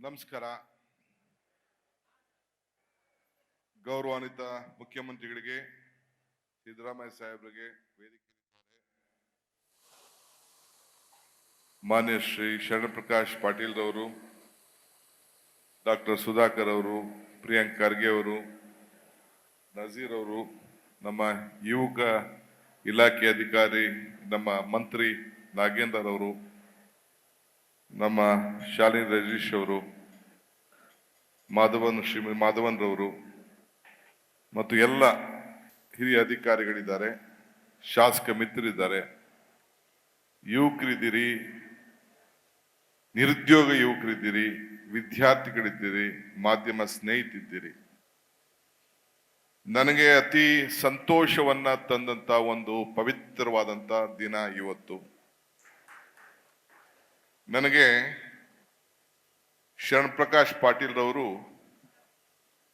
ನಮಸ್ಕಾರ. ಗೌರವಾನ್ವಿತ ಮುಖ್ಯಮಂತ್ರಿಗಳಿಗೆ, ಸಿದ್ದರಾಮಯ್ಯ ಸಾಹೇಬರಿಗೆ, ವೇದಿಕೆ ಮಾನ್ಯ ಶ್ರೀ ಶರಣಪ್ರಕಾಶ್ ಪಾಟೀಲ್ ಅವರು, ಡಾಕ್ಟರ್ ಸುಧಾಕರ್ ಅವರು, ಪ್ರಿಯಾಂಕ್ ಖರ್ಗೆ ಅವರು, ನಜೀರ್ ಅವರು, ನಮ್ಮ ಯುವಕ ಇಲಾಖೆ ಅಧಿಕಾರಿ ನಮ್ಮ ಮಂತ್ರಿ ನಾಗೇಂದರ್ ಅವರು, ನಮ್ಮ ಶಾಲಿನಿ ರಜೀಶ್ ಅವರು, ಮಾಧವನ್ ರವರು ಮತ್ತು ಎಲ್ಲ ಹಿರಿಯ ಅಧಿಕಾರಿಗಳಿದ್ದಾರೆ, ಶಾಸಕ ಮಿತ್ರರಿದ್ದಾರೆ, ಯುವಕರಿದ್ದೀರಿ, ನಿರುದ್ಯೋಗ ಯುವಕರಿದ್ದೀರಿ, ವಿದ್ಯಾರ್ಥಿಗಳಿದ್ದೀರಿ, ಮಾಧ್ಯಮ ಸ್ನೇಹಿತಿದ್ದೀರಿ. ನನಗೆ ಅತಿ ಸಂತೋಷವನ್ನ ತಂದಂತ ಒಂದು ಪವಿತ್ರವಾದಂತ ದಿನ ಇವತ್ತು. ನನಗೆ ಶರಣಪ್ರಕಾಶ್ ಪಾಟೀಲ್ ರವರು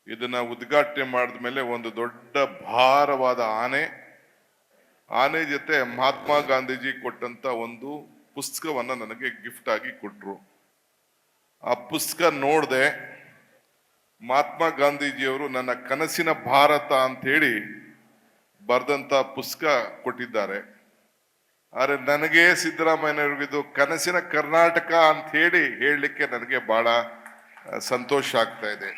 ಇದನ್ನ ಉದ್ಘಾಟನೆ ಮಾಡಿದ ಮೇಲೆ ಒಂದು ದೊಡ್ಡ ಭಾರವಾದ ಆನೆ ಜೊತೆ ಮಹಾತ್ಮ ಗಾಂಧೀಜಿ ಕೊಟ್ಟಂತ ಒಂದು ಪುಸ್ತಕವನ್ನ ನನಗೆ ಗಿಫ್ಟ್ ಆಗಿ ಕೊಟ್ರು. ಆ ಪುಸ್ತಕ ನೋಡಿದೆ. ಮಹಾತ್ಮ ಗಾಂಧೀಜಿಯವರು ನನ್ನ ಕನಸಿನ ಭಾರತ ಅಂತ ಹೇಳಿ ಬರೆದಂತ ಪುಸ್ತಕ ಕೊಟ್ಟಿದ್ದಾರೆ. ಆದ್ರೆ ನನಗೆ ಸಿದ್ದರಾಮಯ್ಯನವ್ರಿಗಿದು ಕನಸಿನ ಕರ್ನಾಟಕ ಅಂತ ಹೇಳಲಿಕ್ಕೆ ನನಗೆ ಬಹಳ ಸಂತೋಷ ಆಗ್ತಾ ಇದೆ.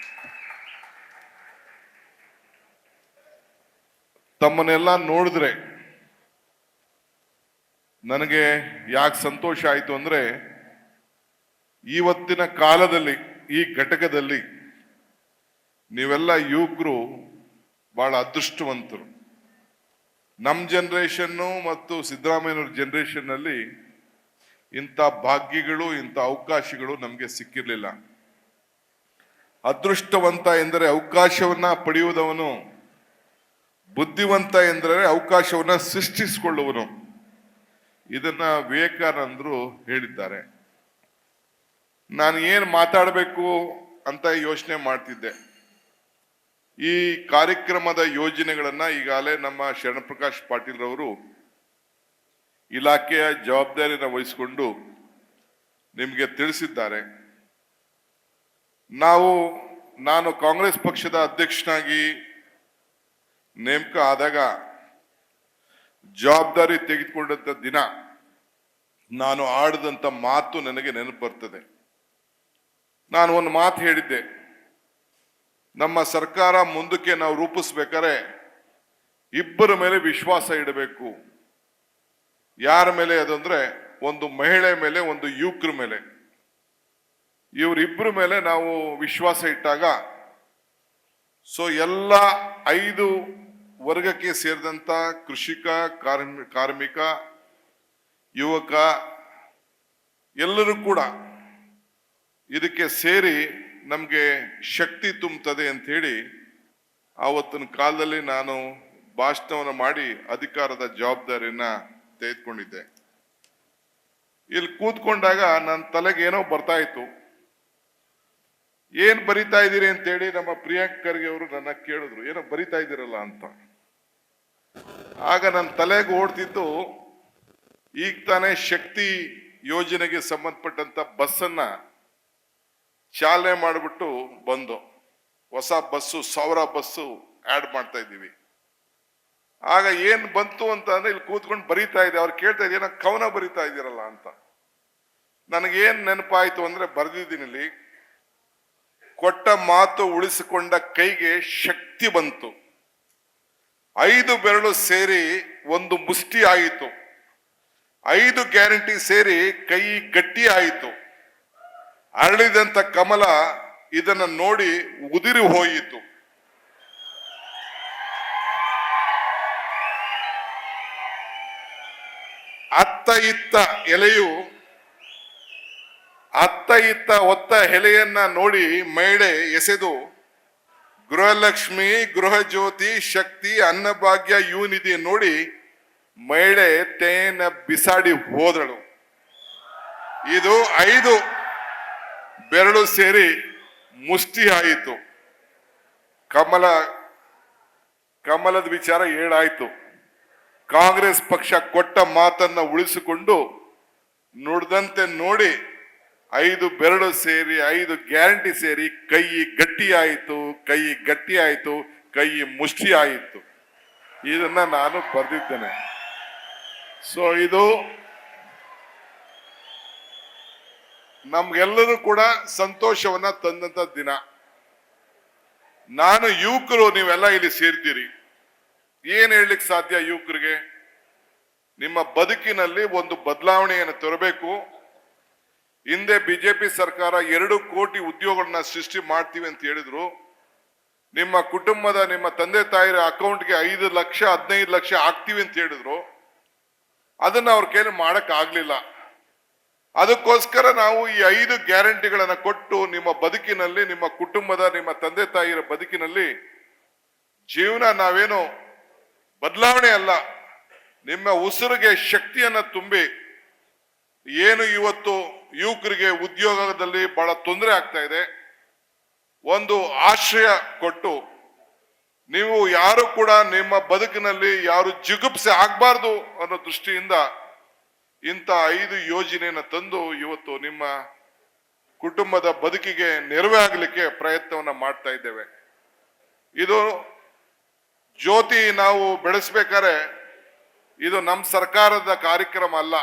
ತಮ್ಮನ್ನೆಲ್ಲ ನೋಡಿದ್ರೆ ನನಗೆ ಯಾಕೆ ಸಂತೋಷ ಆಯ್ತು ಅಂದ್ರೆ, ಇವತ್ತಿನ ಕಾಲದಲ್ಲಿ ಈ ಘಟಕದಲ್ಲಿ ನೀವೆಲ್ಲ ಯುವಕರು ಬಹಳ ಅದೃಷ್ಟವಂತರು. ನಮ್ಮ ಜನರೇಷನ್ನು ಮತ್ತು ಸಿದ್ದರಾಮಯ್ಯನವ್ರ ಜನರೇಷನ್ ನಲ್ಲಿ ಇಂಥ ಭಾಗ್ಯಗಳು, ಇಂಥ ಅವಕಾಶಗಳು ನಮಗೆ ಸಿಕ್ಕಿರ್ಲಿಲ್ಲ. ಅದೃಷ್ಟವಂತ ಎಂದರೆ ಅವಕಾಶವನ್ನ ಪಡೆಯುವುದವನು, ಬುದ್ಧಿವಂತ ಎಂದರೆ ಅವಕಾಶವನ್ನ ಸೃಷ್ಟಿಸಿಕೊಳ್ಳುವನು. ಇದನ್ನ ವಿವೇಕಾನಂದರು ಹೇಳಿದ್ದಾರೆ. ನಾನು ಏನು ಮಾತಾಡಬೇಕು ಅಂತ ಯೋಚನೆ ಮಾಡ್ತಿದ್ದೆ. ಈ ಕಾರ್ಯಕ್ರಮದ ಯೋಜನೆಗಳನ್ನ ಈಗಾಗಲೇ ನಮ್ಮ ಶರಣಪ್ರಕಾಶ್ ಪಾಟೀಲ್ ರವರು ಇಲಾಖೆಯ ಜವಾಬ್ದಾರಿಯನ್ನು ವಹಿಸಿಕೊಂಡು ನಿಮಗೆ ತಿಳಿಸಿದ್ದಾರೆ. ನಾನು ಕಾಂಗ್ರೆಸ್ ಪಕ್ಷದ ಅಧ್ಯಕ್ಷನಾಗಿ ನೇಮಕ ಆದಾಗ ಜವಾಬ್ದಾರಿ ತೆಗೆದುಕೊಂಡಂತ ದಿನ ನಾನು ಆಡಿದಂತ ಮಾತು ನನಗೆ ನೆನಪು ಬರ್ತದೆ. ನಾನು ಒಂದು ಮಾತು ಹೇಳಿದ್ದೆ, ನಮ್ಮ ಸರ್ಕಾರ ಮುಂದಕ್ಕೆ ನಾವು ರೂಪಿಸ್ಬೇಕಾದ್ರೆ ಇಬ್ಬರ ಮೇಲೆ ವಿಶ್ವಾಸ ಇಡಬೇಕು. ಯಾರ ಮೇಲೆ ಅದಂದ್ರೆ, ಒಂದು ಮಹಿಳೆ ಮೇಲೆ, ಒಂದು ಯುವಕರ ಮೇಲೆ. ಇವರಿಬ್ಬರ ಮೇಲೆ ನಾವು ವಿಶ್ವಾಸ ಇಟ್ಟಾಗ ಎಲ್ಲ 5 ವರ್ಗಕ್ಕೆ ಸೇರಿದಂತ ಕೃಷಿಕ, ಕಾರ್ಮಿಕ, ಯುವಕ ಎಲ್ಲರೂ ಕೂಡ ಇದಕ್ಕೆ ಸೇರಿ ನಮಗೆ ಶಕ್ತಿ ತುಂಬುತ್ತದೆ ಅಂತ ಹೇಳಿ ಆವತ್ತಿನ ಕಾಲದಲ್ಲಿ ನಾನು ಭಾಷಣವನ್ನು ಮಾಡಿ ಅಧಿಕಾರದ ಜವಾಬ್ದಾರಿಯನ್ನ ತೆಗೆದುಕೊಂಡಿದ್ದೆ. ಇಲ್ಲಿ ಕೂತ್ಕೊಂಡಾಗ ನನ್ನ ತಲೆಗೆ ಏನೋ ಬರ್ತಾ ಇತ್ತು. ಏನ್ ಬರಿತಾ ಇದ್ದೀರಿ ಅಂತೇಳಿ ನಮ್ಮ ಪ್ರಿಯಾಂಕ್ ಖರ್ಗೆ ಅವರು ನನ್ನ ಕೇಳಿದ್ರು, ಏನೋ ಬರಿತಾ ಇದ್ದೀರಲ್ಲ ಅಂತ. ಆಗ ನನ್ನ ತಲೆಗೆ ಓಡ್ತಿದ್ದು, ಈಗ ತಾನೇ ಶಕ್ತಿ ಯೋಜನೆಗೆ ಸಂಬಂಧಪಟ್ಟಂತ ಬಸ್ಸನ್ನ ಚಾಲನೆ ಮಾಡಿಬಿಟ್ಟು ಬಂದು ಹೊಸ ಬಸ್ಸು 1000 ಬಸ್ಸು ಆಡ್ ಮಾಡ್ತಾ ಇದ್ದೀವಿ. ಆಗ ಏನ್ ಬಂತು ಅಂತ ಅಂದ್ರೆ, ಇಲ್ಲಿ ಕೂತ್ಕೊಂಡು ಬರೀತಾ ಇದೆ. ಅವ್ರು ಕೇಳ್ತಾ ಇದ್ದೀನ ಕವನ ಬರೀತಾ ಇದ್ದೀರಲ್ಲ ಅಂತ. ನನಗೇನ್ ನೆನಪಾಯ್ತು ಅಂದ್ರೆ, ಬರ್ದಿದ್ದೀನಿ ಇಲ್ಲಿ, ಕೊಟ್ಟ ಮಾತು ಉಳಿಸಿಕೊಂಡ ಕೈಗೆ ಶಕ್ತಿ ಬಂತು, 5 ಬೆರಳು ಸೇರಿ ಒಂದು ಮುಷ್ಟಿ ಆಯಿತು, 5 ಗ್ಯಾರಂಟಿ ಸೇರಿ ಕೈ ಗಟ್ಟಿ ಆಯಿತು, ಅರಳಿದಂತ ಕಮಲ ಇದನ್ನ ನೋಡಿ ಉದಿರಿ ಹೋಯಿತು. ಅತ್ತ ಇತ್ತ ಒತ್ತ ಎಲೆಯನ್ನ ನೋಡಿ ಮಹಿಳೆ ಎಸೆದು, ಗೃಹಲಕ್ಷ್ಮಿ, ಗೃಹ ಜ್ಯೋತಿ, ಶಕ್ತಿ, ಅನ್ನಭಾಗ್ಯ ಯುವನಿಧಿ ನೋಡಿ ಮಹಿಳೆ ತೇನ ಬಿಸಾಡಿ ಹೋದಳು. ಇದು 5 ಬೆರಳು ಸೇರಿ ಮುಷ್ಟಿ ಆಯಿತು. ಕಮಲದ ವಿಚಾರ ಏಳಾಯ್ತು. ಕಾಂಗ್ರೆಸ್ ಪಕ್ಷ ಕೊಟ್ಟ ಮಾತನ್ನ ಉಳಿಸಿಕೊಂಡು ನುಡಿದಂತೆ ನೋಡಿ 5 ಬೆರಳು ಸೇರಿ 5 ಗ್ಯಾರಂಟಿ ಸೇರಿ ಕೈ ಗಟ್ಟಿ ಆಯಿತು, ಕೈ ಗಟ್ಟಿ ಆಯಿತು, ಕೈ ಮುಷ್ಟಿ ಆಯಿತು. ಇದನ್ನ ನಾನು ಬರೆದಿದ್ದೇನೆ. ಸೊ ಇದು ನಮ್ಗೆಲ್ಲರೂ ಕೂಡ ಸಂತೋಷವನ್ನ ತಂದಂತ ದಿನ. ನಾನು ಯುವಕರು, ನೀವೆಲ್ಲ ಇಲ್ಲಿ ಸೇರ್ತೀರಿ, ಏನ್ ಹೇಳಲಿಕ್ಕೆ ಸಾಧ್ಯ ಯುವಕರಿಗೆ? ನಿಮ್ಮ ಬದುಕಿನಲ್ಲಿ ಒಂದು ಬದಲಾವಣೆಯನ್ನು ತರಬೇಕು. ಹಿಂದೆ ಬಿಜೆಪಿ ಸರ್ಕಾರ 2 ಕೋಟಿ ಉದ್ಯೋಗಗಳನ್ನ ಸೃಷ್ಟಿ ಮಾಡ್ತೀವಿ ಅಂತ ಹೇಳಿದ್ರು. ನಿಮ್ಮ ಕುಟುಂಬದ, ನಿಮ್ಮ ತಂದೆ ತಾಯಿರ ಅಕೌಂಟ್ಗೆ 5 ಲಕ್ಷ 15 ಲಕ್ಷ ಹಾಕ್ತೀವಿ ಅಂತ ಹೇಳಿದ್ರು. ಅದನ್ನ ಅವ್ರ ಕೈಲಿ ಮಾಡಕ್ ಆಗ್ಲಿಲ್ಲ. ಅದಕ್ಕೋಸ್ಕರ ನಾವು ಈ 5 ಗ್ಯಾರಂಟಿಗಳನ್ನ ಕೊಟ್ಟು ನಿಮ್ಮ ಬದುಕಿನಲ್ಲಿ, ನಿಮ್ಮ ಕುಟುಂಬದ, ನಿಮ್ಮ ತಂದೆ ತಾಯಿರ ಬದುಕಿನಲ್ಲಿ ಜೀವನ ನಾವೇನು ಬದಲಾವಣೆ ಅಲ್ಲ, ನಿಮ್ಮ ಉಸಿರಿಗೆ ಶಕ್ತಿಯನ್ನ ತುಂಬಿ, ಏನು ಇವತ್ತು ಯುವಕರಿಗೆ ಉದ್ಯೋಗದಲ್ಲಿ ಬಹಳ ತೊಂದರೆ ಆಗ್ತಾ ಇದೆ, ಒಂದು ಆಶ್ರಯ ಕೊಟ್ಟು, ನೀವು ಯಾರು ಕೂಡ ನಿಮ್ಮ ಬದುಕಿನಲ್ಲಿ ಯಾರು ಜಿಗುಪ್ಸೆ ಆಗ್ಬಾರ್ದು ಅನ್ನೋ ದೃಷ್ಟಿಯಿಂದ ಇಂಥ 5 ಯೋಜನೆಯನ್ನು ತಂದು ಇವತ್ತು ನಿಮ್ಮ ಕುಟುಂಬದ ಬದುಕಿಗೆ ನೆರವೇ ಆಗಲಿಕ್ಕೆ ಪ್ರಯತ್ನವನ್ನ ಮಾಡ್ತಾ ಇದ್ದೇವೆ. ಇದು ಜ್ಯೋತಿ ನಾವು ಬೆಳೆಸ್ಬೇಕಾದ್ರೆ ಇದು ನಮ್ಮ ಸರ್ಕಾರದ ಕಾರ್ಯಕ್ರಮ ಅಲ್ಲ,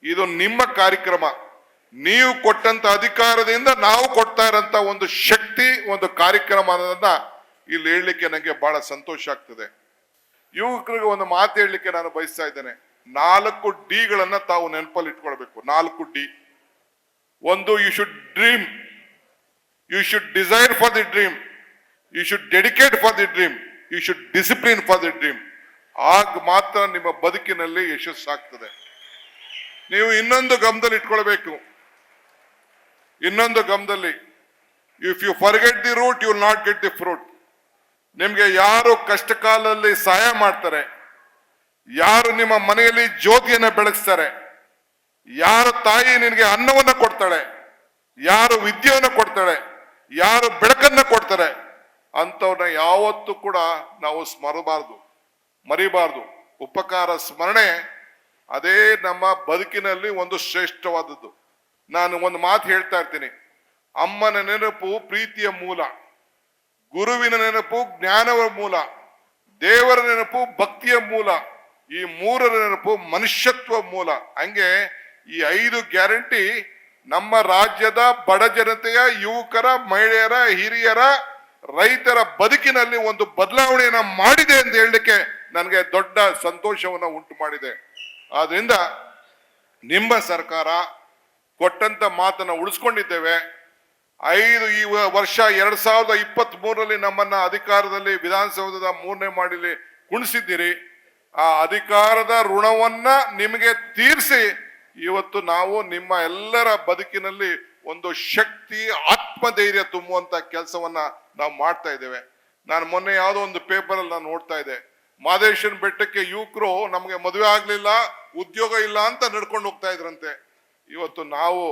ಇದು ನಿಮ್ಮ ಕಾರ್ಯಕ್ರಮ. ನೀವು ಕೊಟ್ಟಂತ ಅಧಿಕಾರದಿಂದ ನಾವು ಕೊಡ್ತಾ ಇರೋಂತ ಒಂದು ಶಕ್ತಿ, ಒಂದು ಕಾರ್ಯಕ್ರಮ ಅನ್ನೋದನ್ನ ಇಲ್ಲಿ ಹೇಳಲಿಕ್ಕೆ ನನಗೆ ಬಹಳ ಸಂತೋಷ ಆಗ್ತದೆ. ಯುವಕರಿಗೆ ಒಂದು ಮಾತು ಹೇಳಲಿಕ್ಕೆ ನಾನು ಬಯಸ್ತಾ ಇದ್ದೇನೆ. 4 ಡಿಗಳನ್ನ ತಾವು ನೆನಪಲ್ಲಿ ಇಟ್ಕೊಳ್ಬೇಕು. 4 ಡಿ. ಒಂದು, you should dream, you should desire for the dream, you should dedicate for the dream, you should discipline for the dream. ಆಗ ಮಾತ್ರ ನಿಮ್ಮ ಬದುಕಿನಲ್ಲಿ ಯಶಸ್ಸಾಗ್ತದೆ. ನೀವು ಇನ್ನೊಂದು ಗಮನದಲ್ಲಿ ಇಟ್ಕೊಳ್ಬೇಕು. ಇನ್ನೊಂದು ಗಮನದಲ್ಲಿ, if you forget the root you will not get the fruit. ನಿಮ್ಗೆ ಯಾರು ಕಷ್ಟ ಕಾಲದಲ್ಲಿ ಸಹಾಯ ಮಾಡ್ತಾರೆ, ಯಾರು ನಿಮ್ಮ ಮನೆಯಲ್ಲಿ ಜ್ಯೋತಿಯನ್ನ ಬೆಳಗಿಸ್ತಾರೆ, ಯಾರು ತಾಯಿ ನಿನಗೆ ಅನ್ನವನ್ನ ಕೊಡ್ತಾಳೆ, ಯಾರು ವಿದ್ಯೆಯನ್ನ ಕೊಡ್ತಾಳೆ, ಯಾರು ಬೆಳಕನ್ನ ಕೊಡ್ತಾರೆ, ಅಂತವ್ರನ್ನ ಯಾವತ್ತೂ ಕೂಡ ನಾವು ಸ್ಮರಬಾರ್ದು, ಮರಿಬಾರ್ದು. ಉಪಕಾರ ಸ್ಮರಣೆ ಅದೇ ನಮ್ಮ ಬದುಕಿನಲ್ಲಿ ಒಂದು ಶ್ರೇಷ್ಠವಾದದ್ದು. ನಾನು ಒಂದು ಮಾತು ಹೇಳ್ತಾ ಇರ್ತೀನಿ, ಅಮ್ಮನ ನೆನಪು ಪ್ರೀತಿಯ ಮೂಲ, ಗುರುವಿನ ನೆನಪು ಜ್ಞಾನವ ಮೂಲ, ದೇವರ ನೆನಪು ಭಕ್ತಿಯ ಮೂಲ, ಈ 3ರ ನೆನಪು ಮನುಷ್ಯತ್ವ ಮೂಲ. ಹಂಗೆ ಈ 5 ಗ್ಯಾರಂಟಿ ನಮ್ಮ ರಾಜ್ಯದ ಬಡ ಜನತೆಯ, ಯುವಕರ, ಮಹಿಳೆಯರ, ಹಿರಿಯರ, ರೈತರ ಬದುಕಿನಲ್ಲಿ ಒಂದು ಬದಲಾವಣೆಯನ್ನ ಮಾಡಿದೆ ಅಂತ ಹೇಳಲಿಕ್ಕೆ ನನಗೆ ದೊಡ್ಡ ಸಂತೋಷವನ್ನ ಉಂಟು ಮಾಡಿದೆ. ಆದ್ರಿಂದ ನಿಮ್ಮ ಸರ್ಕಾರ ಕೊಟ್ಟಂತ ಮಾತನ್ನ ಉಳಿಸ್ಕೊಂಡಿದ್ದೇವೆ. ಈ ವರ್ಷ 2023ರಲ್ಲಿ ನಮ್ಮನ್ನ ಅಧಿಕಾರದಲ್ಲಿ ವಿಧಾನಸೌಧದ 3ನೇ ಮಾಡಿಲಿ ಕುಣಿಸಿದ್ದೀರಿ. ಆ ಅಧಿಕಾರದ ಋಣವನ್ನ ನಿಮಗೆ ತೀರಿಸಿ ಇವತ್ತು ನಾವು ನಿಮ್ಮ ಎಲ್ಲರ ಬದುಕಿನಲ್ಲಿ ಒಂದು ಶಕ್ತಿ, ಆತ್ಮಧೈರ್ಯ ತುಂಬುವಂತ ಕೆಲಸವನ್ನ ನಾವು ಮಾಡ್ತಾ ಇದ್ದೇವೆ. ನಾನು ಮೊನ್ನೆ ಯಾವುದೋ ಒಂದು ಪೇಪರ್ ಅಲ್ಲಿ ನಾನು ನೋಡ್ತಾ ಇದ್ದೆ, ಮಾದೇಶ್ವರನ ಬೆಟ್ಟಕ್ಕೆ ಯುವಕರು ನಮಗೆ ಮದುವೆ ಆಗ್ಲಿಲ್ಲ, ಉದ್ಯೋಗ ಇಲ್ಲ ಅಂತ ನಡ್ಕೊಂಡು ಹೋಗ್ತಾ ಇದ್ರಂತೆ. ಇವತ್ತು ನಾವು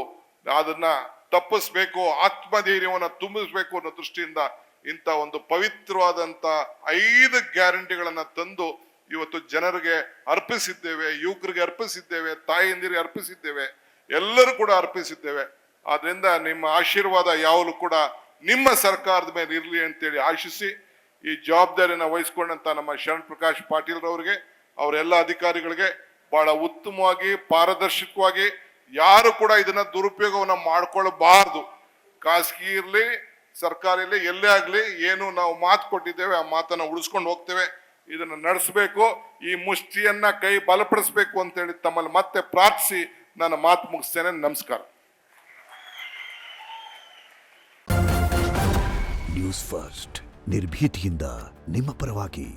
ಅದನ್ನ ತಪ್ಪಿಸ್ಬೇಕು, ಆತ್ಮಧೈರ್ಯವನ್ನ ತುಂಬಿಸ್ಬೇಕು ಅನ್ನೋ ದೃಷ್ಟಿಯಿಂದ ಇಂಥ ಒಂದು ಪವಿತ್ರವಾದಂತ 5 ಗ್ಯಾರಂಟಿಗಳನ್ನ ತಂದು ಇವತ್ತು ಜನರಿಗೆ ಅರ್ಪಿಸಿದ್ದೇವೆ, ಯುವಕರಿಗೆ ಅರ್ಪಿಸಿದ್ದೇವೆ, ತಾಯಿಯಂದಿರಿಗೆ ಅರ್ಪಿಸಿದ್ದೇವೆ, ಎಲ್ಲರೂ ಕೂಡ ಅರ್ಪಿಸಿದ್ದೇವೆ. ಆದ್ರಿಂದ ನಿಮ್ಮ ಆಶೀರ್ವಾದ ಯಾವಾಗಲೂ ಕೂಡ ನಿಮ್ಮ ಸರ್ಕಾರದ ಮೇಲೆ ಇರಲಿ ಅಂತೇಳಿ ಆಶಿಸಿ, ಈ ಜವಾಬ್ದಾರಿನ ವಹಿಸ್ಕೊಂಡಂತ ನಮ್ಮ ಶರಣ್ ಪ್ರಕಾಶ್ ಪಾಟೀಲ್ ರವರಿಗೆ, ಅವರೆಲ್ಲ ಅಧಿಕಾರಿಗಳಿಗೆ ಬಹಳ ಉತ್ತಮವಾಗಿ, ಪಾರದರ್ಶಕವಾಗಿ, ಯಾರು ಕೂಡ ಇದನ್ನ ದುರುಪಯೋಗವನ್ನ ಮಾಡ್ಕೊಳ್ಬಾರ್ದು. ಖಾಸಗಿ ಇರ್ಲಿ, ಸರ್ಕಾರ ಇರ್ಲಿ, ಎಲ್ಲೇ ಆಗ್ಲಿ, ಏನು ನಾವು ಮಾತು ಕೊಟ್ಟಿದ್ದೇವೆ ಆ ಮಾತನ್ನ ಉಳಿಸ್ಕೊಂಡು ಹೋಗ್ತೇವೆ. ಇದನ್ನ ನಡೆಸಬೇಕು, ಈ ಮುಷ್ಟಿಯನ್ನ ಕೈ ಬಲಪಡಿಸಬೇಕು ಅಂತೇಳಿ ತಮ್ಮಲ್ಲಿ ಮತ್ತೆ ಪ್ರಾರ್ಥಿಸಿ ನನ್ನ ಮಾತು ಮುಗಿಸ್ತೇನೆ. ನಮಸ್ಕಾರ. ನ್ಯೂಸ್ ಫಸ್ಟ್, ನಿರ್ಭೀತಿಯಿಂದ ನಿಮ್ಮ ಪರವಾಗಿ.